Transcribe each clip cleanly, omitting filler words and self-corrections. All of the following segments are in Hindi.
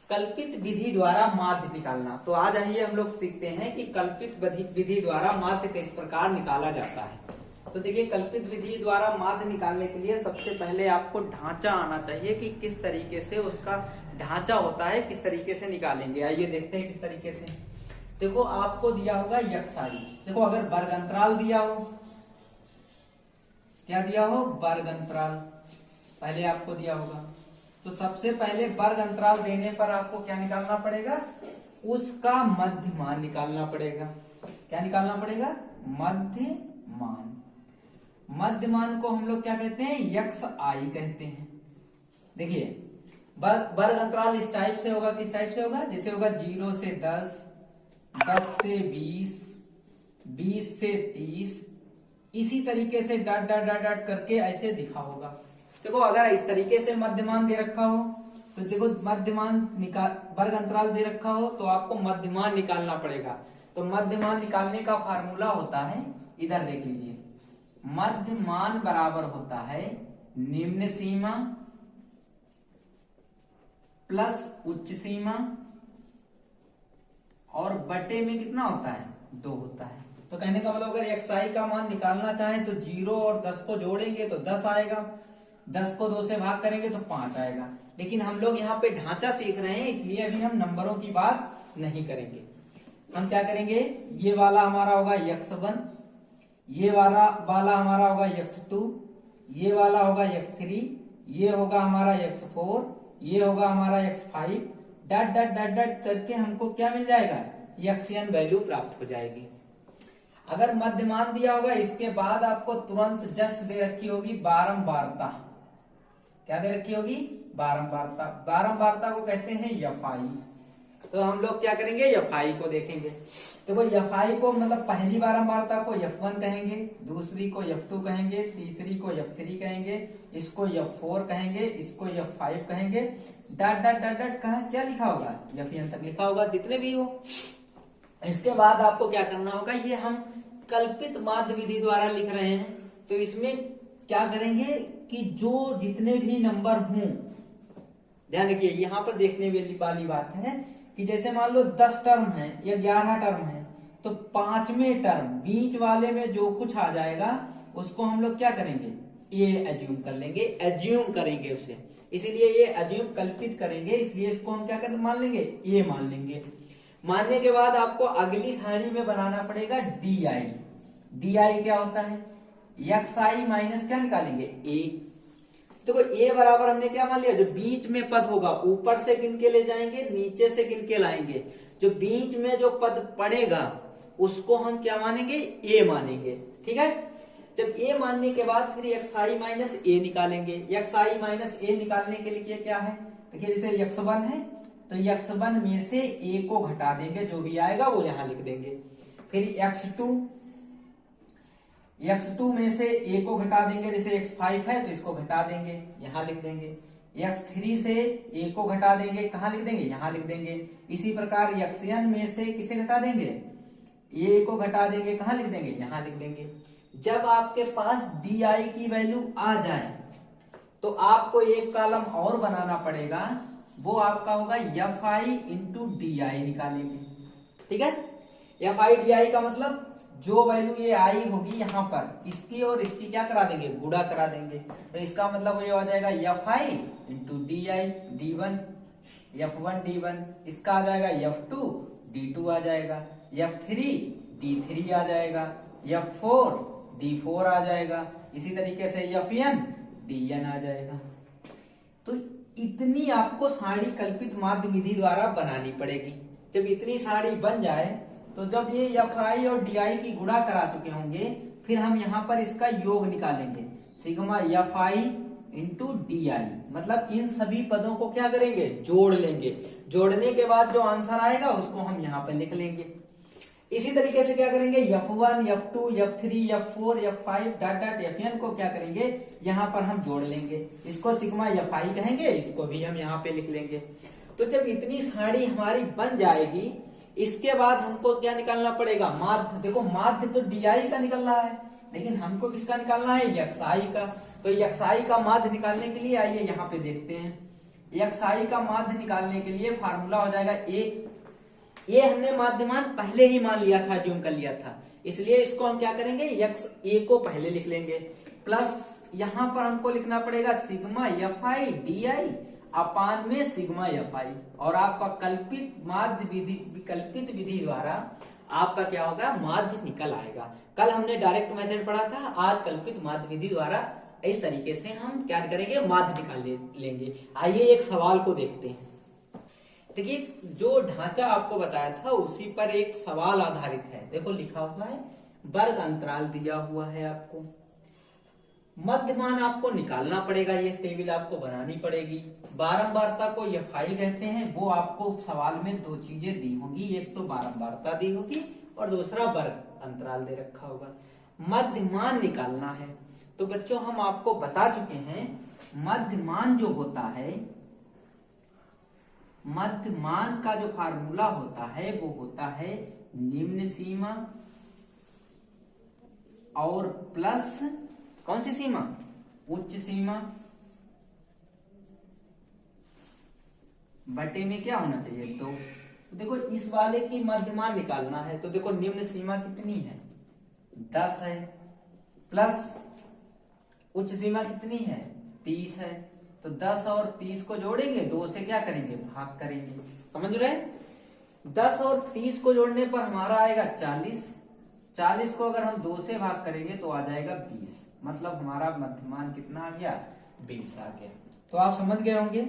कल्पित विधि द्वारा माध्य निकालना। तो आज आइए हम लोग सीखते हैं कि कल्पित विधि द्वारा माध्य किस प्रकार निकाला जाता है। तो देखिए, कल्पित विधि द्वारा माध्य निकालने के लिए सबसे पहले आपको ढांचा आना चाहिए कि किस तरीके से उसका ढांचा होता है, किस तरीके से निकालेंगे। आइए देखते हैं किस तरीके से। देखो, आपको दिया होगा यक्षाई। देखो, अगर वर्ग अंतराल दिया हो, क्या दिया हो, वर्ग अंतराल पहले आपको दिया होगा, तो सबसे पहले वर्ग अंतराल देने पर आपको क्या निकालना पड़ेगा, उसका मध्य मान निकालना पड़ेगा। क्या निकालना पड़ेगा, मध्य मान। मध्य मान को हम लोग क्या कहते हैं, यक्ष आई कहते हैं। देखिए, वर्ग अंतराल इस टाइप से होगा, किस टाइप से होगा, जैसे होगा 0 से 10, 10 से 20, 20 से 30, इसी तरीके से डॉट डॉट डॉट डॉट करके ऐसे दिखा होगा। देखो, अगर इस तरीके से मध्यमान दे रखा हो तो देखो, मध्यमान निकाल, वर्ग अंतराल दे रखा हो तो आपको मध्यमान निकालना पड़ेगा। तो मध्यमान निकालने का फार्मूला होता है, इधर देख लीजिए, मध्यमान बराबर होता है निम्न सीमा प्लस उच्च सीमा और बटे में कितना होता है, 2 होता है। तो कहने का मतलब, अगर xi का मान निकालना चाहे तो 0 और 10 को जोड़ेंगे तो 10 आएगा, 10 को 2 से भाग करेंगे तो 5 आएगा। लेकिन हम लोग यहाँ पे ढांचा सीख रहे हैं, इसलिए अभी हम नंबरों की बात नहीं करेंगे। हम क्या करेंगे, ये वाला हमारा होगा x1, ये वाला हमारा होगा x2, ये वाला होगा x3, ये होगा हमारा x4, ये होगा हमारा x5, डट डट डट डट करके हमको क्या मिल जाएगा, xn वैल्यू प्राप्त हो जाएगी। अगर मध्यमान दिया होगा, इसके बाद आपको तुरंत जस्ट दे रखी होगी बारंबारता। क्या दे रखी होगी, बारंबारता। बारंबारता को कहते हैं यफाई। तो हम लोग क्या करेंगे, यफाई को देखेंगे। देखो, यफाई को मतलब पहली बारंबारता को f1 कहेंगे, दूसरी को f2 कहेंगे, तीसरी को f3 कहेंगे, इसको f4 कहेंगे, इसको f5 कहेंगे। डट डट डट डट कहा क्या लिखा होगा, fn तक लिखा होगा, जितने भी हो। इसके बाद आपको क्या करना होगा, ये हम कल्पित माध्य विधि द्वारा लिख रहे हैं, तो इसमें क्या करेंगे कि जो जितने भी नंबर हों, ध्यान रखिए, यहां पर देखने वाली बात है कि जैसे मान लो 10 टर्म है या 11 टर्म है, तो 5वें टर्म बीच वाले में जो कुछ आ जाएगा उसको हम लोग क्या करेंगे, ए एज्यूम कर लेंगे, एज्यूम करेंगे उसे। इसीलिए ये एज्यूम कल्पित करेंगे, इसलिए इसको हम क्या कर मान लेंगे, ए मान लेंगे। मानने के बाद आपको अगली सारणी में बनाना पड़ेगा डी आई। डी आई क्या होता है, एक्स आई माइनस क्या निकालेंगे, ए। देखो, ए बराबर हमने क्या मान लिया, जो बीच में पद होगा ऊपर से गिन के ले जाएंगे, नीचे से गिन के लाएंगे। जो बीच में जो पद पड़ेगा उसको हम क्या मानेंगे, ए मानेंगे। ठीक है, जब ए मानने के बाद फिर एक्स आई माइनस ए निकालेंगे। एक्स आई माइनस ए निकालने के लिए क्या है, देखिए, जैसे x1 है तो x1 में से a को घटा देंगे, जो भी आएगा वो यहां लिख देंगे। फिर x2 में से a को घटा देंगे, जैसे x5 है तो इसको घटा देंगे, यहां लिख देंगे। x3 से a को घटा देंगे, कहां लिख देंगे, यहां लिख देंगे। इसी प्रकार xn में से किसे घटा देंगे, a को घटा देंगे, कहां लिख देंगे, यहां लिख देंगे। जब आपके पास di की वैल्यू आ जाए तो आपको एक कॉलम और बनाना पड़ेगा, वो आपका होगा fi इंटू डी आई निकालेंगे। ठीक है, fi di का मतलब जो वैल्यू ये आई होगी यहाँ पर, इसकी और इसकी क्या करा देंगे, गुणा करा देंगे। तो इसका मतलब ये हो जाएगा fi into D I, d1 f1 d1, इसका आ जाएगा f2 d2 आ जाएगा, f3 d3 आ जाएगा, f4 d4 आ जाएगा, इसी तरीके से fn dn आ जाएगा। तो इतनी आपको सारणी कल्पित माध्य विधि द्वारा बनानी पड़ेगी। जब इतनी सारणी बन जाए तो जब ये fi और di की गुणा करा चुके होंगे, फिर हम यहाँ पर इसका योग निकालेंगे, sigma fi into D I. मतलब इन सभी पदों को क्या करेंगे, जोड़ लेंगे। जोड़ने के बाद जो आंसर आएगा उसको हम यहाँ पर लिख लेंगे। इसी तरीके से क्या करेंगे, f1 f2 f3 f4 f5 dot dot fn को क्या करेंगे, यहाँ पर हम जोड़ लेंगे। इसको सिग्मा fi कहेंगे, इसको भी हम यहाँ पे लिख लेंगे। तो जब इतनी सारणी हमारी बन जाएगी, इसके बाद हमको क्या निकालना पड़ेगा, माध्य। देखो, माध्य तो डी आई का निकल रहा है, लेकिन हमको किसका निकालना है, xi का। तो xi का माध्य निकालने के लिए आइए यहाँ पे देखते हैं। xi का माध्य निकालने के लिए फार्मूला हो जाएगा ए हमने माध्यमान पहले ही मान लिया था, ज्यूम कर लिया था, इसलिए इसको हम क्या करेंगे, एक्स ए को पहले लिख लेंगे, प्लस यहां पर हमको लिखना पड़ेगा sigma F I D I upon में सिग्मा एफ आई, और आपका कल्पित विधि द्वारा आपका क्या होगा, माध्य निकल आएगा। कल हमने डायरेक्ट मेथड पढ़ा था, आज कल्पित माध्य विधि द्वारा इस तरीके से हम क्या करेंगे, माध्य निकाल लेंगे। आइए एक सवाल को देखते हैं। देखिए जो ढांचा आपको बताया था उसी पर एक सवाल आधारित है। देखो लिखा हुआ है, वर्ग अंतराल दिया हुआ है, आपको मध्यमान आपको निकालना पड़ेगा, ये टेबल आपको बनानी पड़ेगी। बारंबारता को ये फाइल कहते हैं, वो आपको सवाल में दो चीजें दी होंगी, एक तो बारंबारता दी होगी और दूसरा वर्ग अंतराल दे रखा होगा। मध्यमान निकालना है तो बच्चों हम आपको बता चुके हैं, मध्यमान जो होता है, मध्यमान का जो फार्मूला होता है वो होता है निम्न सीमा और प्लस कौन सी सीमा, उच्च सीमा बटे में क्या होना चाहिए, तो देखो इस वाले की मध्यमान निकालना है तो देखो निम्न सीमा कितनी है, 10 है, प्लस उच्च सीमा कितनी है, 30 है, तो 10 और 30 को जोड़ेंगे, 2 से क्या करेंगे, भाग करेंगे, समझ रहे हैं। 10 और 30 को जोड़ने पर हमारा आएगा 40, 40 को अगर हम 2 से भाग करेंगे तो आ जाएगा 20, मतलब हमारा मध्यमान कितना आ गया, 20 आ गया। तो आप समझ गए होंगे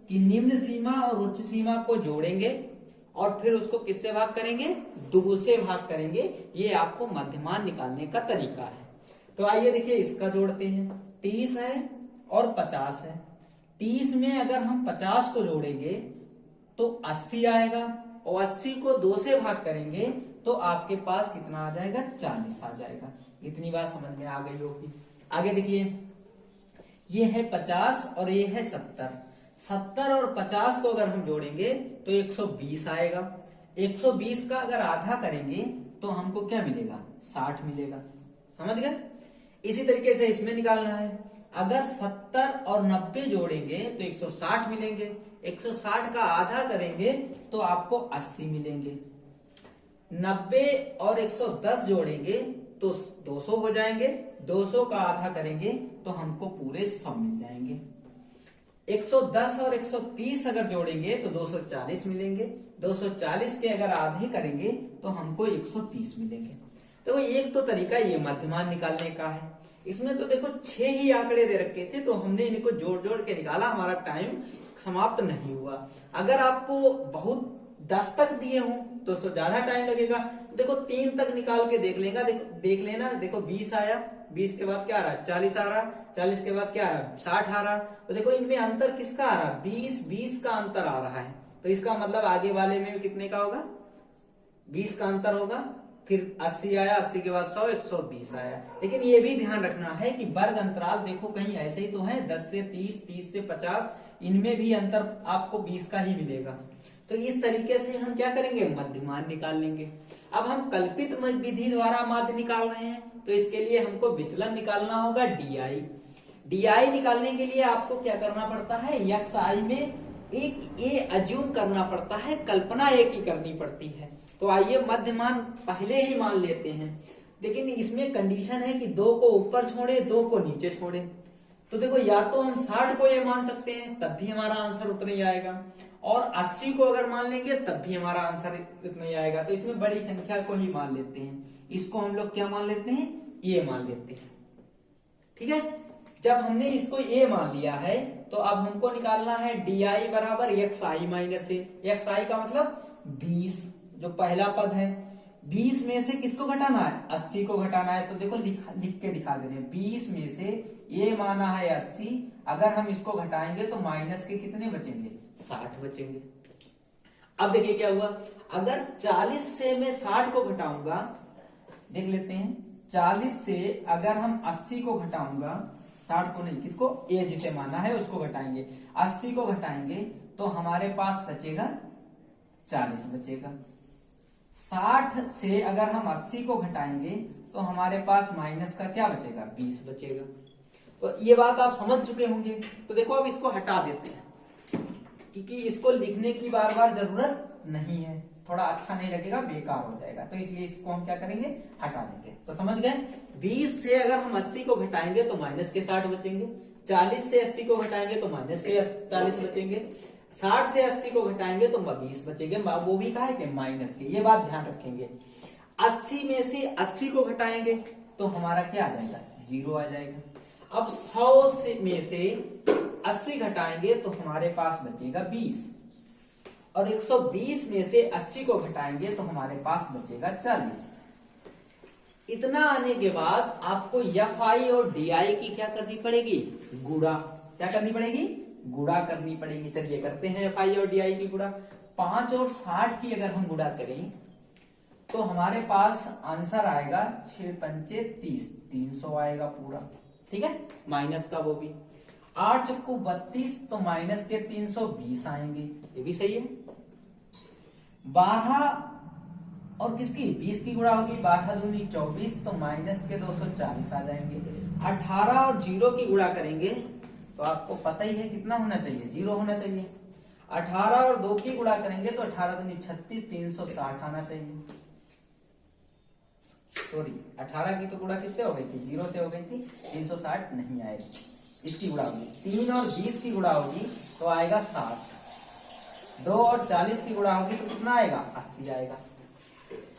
कि निम्न सीमा और उच्च सीमा को जोड़ेंगे और फिर उसको किससे भाग करेंगे, 2 से भाग करेंगे, ये आपको मध्यमान निकालने का तरीका है। तो आइए देखिए इसका जोड़ते हैं, 30 है और 50 है, 30 में अगर हम 50 को जोड़ेंगे तो 80 आएगा और 80 को 2 से भाग करेंगे तो आपके पास कितना आ जाएगा, 40 आ जाएगा। इतनी बात समझ में आ गई होगी। आगे देखिए, ये है 50 और ये है 70, 70 और 50 को अगर हम जोड़ेंगे तो 120 आएगा, 120 का अगर आधा करेंगे तो हमको क्या मिलेगा, 60 मिलेगा, समझ गए। इसी तरीके से इसमें निकालना है, अगर 70 और 90 जोड़ेंगे तो 160 मिलेंगे, 160 का आधा करेंगे तो आपको 80 मिलेंगे, 90 और 110 जोड़ेंगे तो 200 हो जाएंगे, 200 का आधा करेंगे तो हमको पूरे 100 मिल जाएंगे, 110 और 130 अगर जोड़ेंगे तो 240 मिलेंगे, 240 के अगर आधे करेंगे तो हमको 130 मिलेंगे। तो एक तो तरीका ये मध्यमान निकालने का है। इसमें तो देखो 6 ही आंकड़े दे रखे थे तो हमने इनको जोड़ जोड़ के निकाला, हमारा टाइम समाप्त नहीं हुआ। अगर आपको बहुत 10 तक दिए हों तो ज्यादा टाइम लगेगा। देखो 3 तक निकाल के देख लेना। देखो 20 आया, 20 के बाद क्या आ रहा, 40 आ रहा, 40 के बाद क्या आ रहा, 60 आ रहा। तो देखो इनमें अंतर किसका आ रहा, 20 का अंतर आ रहा है। तो इसका मतलब आगे वाले में कितने का होगा, 20 का अंतर होगा। फिर 80 आया, 80 के बाद 100, 120 आया। लेकिन ये भी ध्यान रखना है कि वर्ग अंतराल देखो कहीं ऐसे ही तो है, 10 से 30, 30 से 50, इनमें भी अंतर आपको 20 का ही मिलेगा। तो इस तरीके से हम क्या करेंगे, मध्यमान निकाल लेंगे। अब हम कल्पित विधि द्वारा माध्य निकाल रहे हैं तो इसके लिए हमको विचलन निकालना होगा, डीआई निकालने के लिए आपको क्या करना पड़ता है, एक्स आई में एक ए अज्यूम करना पड़ता है, कल्पना एक ही करनी पड़ती है। तो आइए मध्यमान पहले ही मान लेते हैं, लेकिन इसमें कंडीशन है कि 2 को ऊपर छोड़े, 2 को नीचे छोड़े। तो देखो या तो हम 60 को ये मान सकते हैं तब भी हमारा आंसर उतना ही आएगा, और 80 को अगर मान लेंगे तब भी हमारा आंसर उतना ही आएगा। तो इसमें बड़ी संख्या को ही मान लेते हैं, इसको हम लोग क्या मान लेते हैं, ये मान लेते हैं। ठीक है, जब हमने इसको ए मान लिया है तो अब हमको निकालना है डी बराबर एक्स आई माइनस ए। एक्स आई का मतलब 20, जो पहला पद है। 20 में से किसको घटाना है, 80 को घटाना है। तो देखो लिख के दिखा दे रहे हैं, 20 में से ये माना है 80, अगर हम इसको घटाएंगे तो माइनस के कितने बचेंगे, 60 बचेंगे। अब देखिए क्या हुआ, अगर 40 से मैं 60 को घटाऊंगा, देख लेते हैं, 40 से अगर हम 80 को घटाऊंगा, 60 को नहीं, किसको, ए जिसे माना है उसको घटाएंगे, 80 को घटाएंगे तो हमारे पास बचेगा 40 बचेगा। 60 से अगर हम 80 को घटाएंगे तो हमारे पास माइनस का क्या बचेगा, 20 बचेगा। तो ये बात आप समझ चुके होंगे। तो देखो अब इसको हटा देते हैं। क्योंकि इसको लिखने की बार बार जरूरत नहीं है, थोड़ा अच्छा नहीं लगेगा, बेकार हो जाएगा, तो इसलिए इसको हम क्या करेंगे, हटा देंगे। तो समझ गए, 20 से अगर हम 80 को घटाएंगे तो माइनस के 60 बचेंगे, 40 से 80 को घटाएंगे तो माइनस के 40 बचेंगे, 60 से 80 को घटाएंगे तो 20 बचेंगे, वो भी कहा है कि माइनस के, ये बात ध्यान रखेंगे। 80 में से 80 को घटाएंगे तो हमारा क्या आ जाएगा, 0 आ जाएगा। अब 100 में से 80 घटाएंगे तो हमारे पास बचेगा 20, और 120 में से 80 को घटाएंगे तो हमारे पास बचेगा 40। इतना आने के बाद आपको एफ और डी की क्या करनी पड़ेगी, गुणा। क्या करनी पड़ेगी, गुणा करनी पड़ेगी। चलिए करते हैं एफ और डी की गुणा। 5 और 60 की अगर हम गुणा करें तो हमारे पास आंसर आएगा 6 पंचे 30, 300 आएगा पूरा, ठीक है, माइनस का वो भी। 8 चक्कू 32 तो माइनस के 320 आएंगे, ये भी सही है। 12 और किसकी 20 की गुणा होगी, 12 दूनी 24 तो माइनस के 240 आ जाएंगे। 18 और 0 की गुणा करेंगे तो आपको पता ही है कितना होना चाहिए, 0 होना चाहिए। 18 और 2 की गुणा करेंगे तो 18 दूनी 36, 360 आना चाहिए। सॉरी, 18 की तो गुणा किससे हो गई थी, 0 से हो गई थी, 360 नहीं आएगी, इसकी गुणा होगी। 3 और 20 की गुणा होगी तो आएगा 60। 2 और 40 की गुणा होगी तो कितना आएगा, 80 आएगा।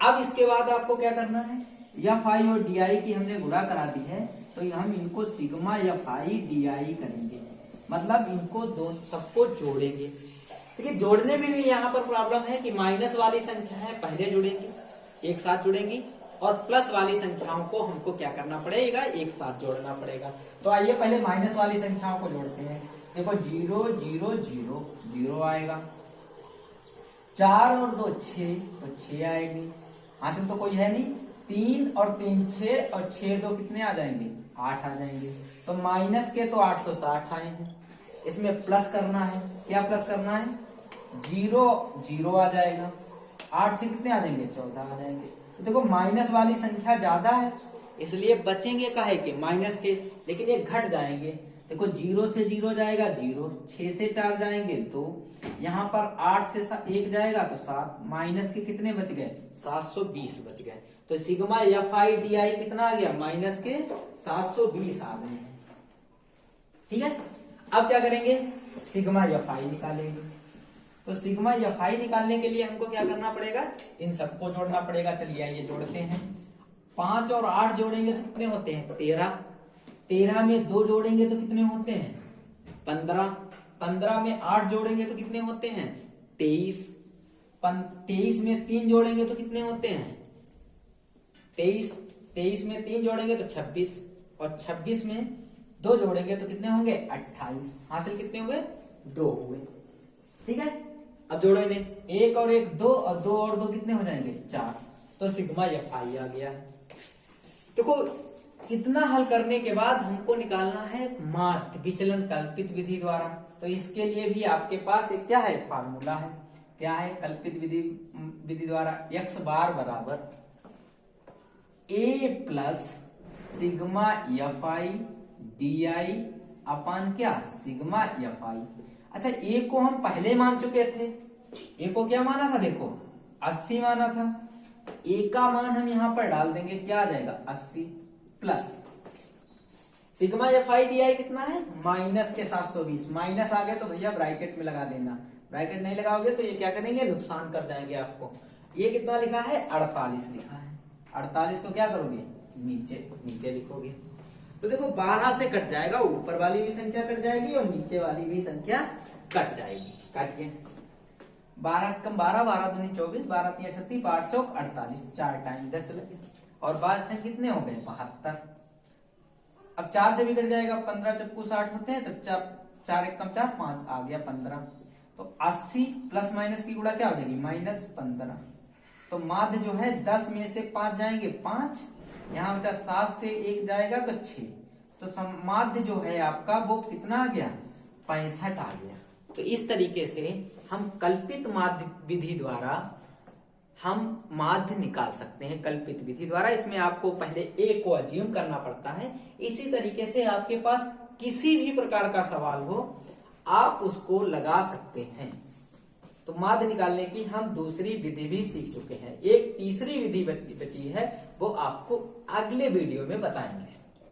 अब इसके बाद आपको क्या करना है, एफ आई और डी आई की हमने गुणा करा दी है तो हम इनको सिग्मा एफ आई डी आई करेंगे, मतलब इनको दो सबको जोड़ेंगे। देखिए जोड़ने में भी यहाँ पर प्रॉब्लम है कि माइनस वाली संख्या है पहले जुड़ेंगी, एक साथ जुड़ेंगी, और प्लस वाली संख्याओं को हमको क्या करना पड़ेगा, एक साथ जोड़ना पड़ेगा। तो आइए पहले माइनस वाली संख्याओं को जोड़ते हैं। देखो 0 0 0 0 आएगा, 4 और 2 6 तो 6 आएगी, हासिल तो कोई है नहीं। 3 और 3 6 और 6 2 कितने आ जाएंगे, 8 आ जाएंगे। तो माइनस के तो 860 आए हैं, इसमें प्लस करना है, क्या प्लस करना है, 0 0 आ जाएगा, 8 से कितने आ जाएंगे, 14 आ जाएंगे। तो देखो माइनस वाली संख्या ज्यादा है इसलिए बचेंगे काहे के, माइनस के, लेकिन ये घट जाएंगे। देखो 0 से 0 जाएगा 0, 6 से 4 जाएंगे 2, यहाँ पर 8 से 1 जाएगा तो 7, माइनस के कितने बच गए, 720 बच गए। तो सिग्मा एफ आई डी आई कितना आ गया, माइनस के 720 आ गए, ठीक है। अब क्या करेंगे, सिग्मा एफ आई निकालेंगे। तो सिग्मा एफ आई निकालने के लिए हमको क्या करना पड़ेगा, इन सबको जोड़ना पड़ेगा। चलिए आइए जोड़ते हैं। 5 और 8 जोड़ेंगे तो कितने होते हैं, 13। 13 में 2 जोड़ेंगे तो कितने होते हैं, 15। 15 में 8 जोड़ेंगे तो कितने होते हैं, 23। 23 में 3 जोड़ेंगे तो कितने होते हैं, 23। 23 में 3 जोड़ेंगे तो 26, और 26 में 2 जोड़ेंगे तो कितने होंगे, 28। हासिल कितने हुए, 2 हुए, ठीक है। अब जोड़ो इन्हें, 1 और 1 2, और 2 और 2 कितने हो जाएंगे, 4। तो सिग्मा एफ आई आ गया। देखो इतना हल करने के बाद हमको निकालना है माध्य विचलन कल्पित विधि द्वारा। तो इसके लिए भी आपके पास एक क्या है, फार्मूला है, क्या है, कल्पित विधि द्वारा x बार बराबर a plus sigma F I D I upon क्या, सिग्मा एफ आई। अच्छा a को हम पहले मान चुके थे, a को क्या माना था, देखो 80 माना था। a का मान हम यहां पर डाल देंगे, क्या आ जाएगा 80 plus sigma F I D आई कितना है, माइनस के 720। माइनस आ गया तो भैया ब्रैकेट में लगा देना, ब्रैकेट नहीं लगाओगे तो ये क्या करेंगे, नुकसान कर जाएंगे आपको। ये कितना लिखा है, 48 लिखा है। 48 को क्या करोगे, नीचे नीचे लिखोगे। तो देखो 12 से कट जाएगा, ऊपर वाली भी संख्या कट जाएगी और नीचे वाली भी संख्या कट जाएगी। काटिए, 12 कम 12, 12 दूनी 24, 12 3 36, 5 चौक 48, 4 टाइम इधर चले गए, और बाद छह कितने हो गए, 72। अब 4 से भी कट जाएगा, 15 चक्कू 60 होते हैं, तो 4 1 कम 4 5 आ गया 15। तो 80 प्लस माइनस की गुणा क्या हो जाएगी, माइनस 15। तो माध्य जो है 10 में से 5 जाएंगे 5, यहाँ बचा 7 से 1 जाएगा तो 6। तो माध्य जो है आपका वो कितना आ गया, 65 आ गया। तो इस तरीके से हम कल्पित माध्य विधि द्वारा हम माध्य निकाल सकते हैं, कल्पित विधि द्वारा। इसमें आपको पहले a को अज्यूम करना पड़ता है। इसी तरीके से आपके पास किसी भी प्रकार का सवाल हो, आप उसको लगा सकते हैं। तो माध्य निकालने की हम दूसरी विधि भी सीख चुके हैं। एक तीसरी विधि बची है, वो आपको अगले वीडियो में बताएंगे।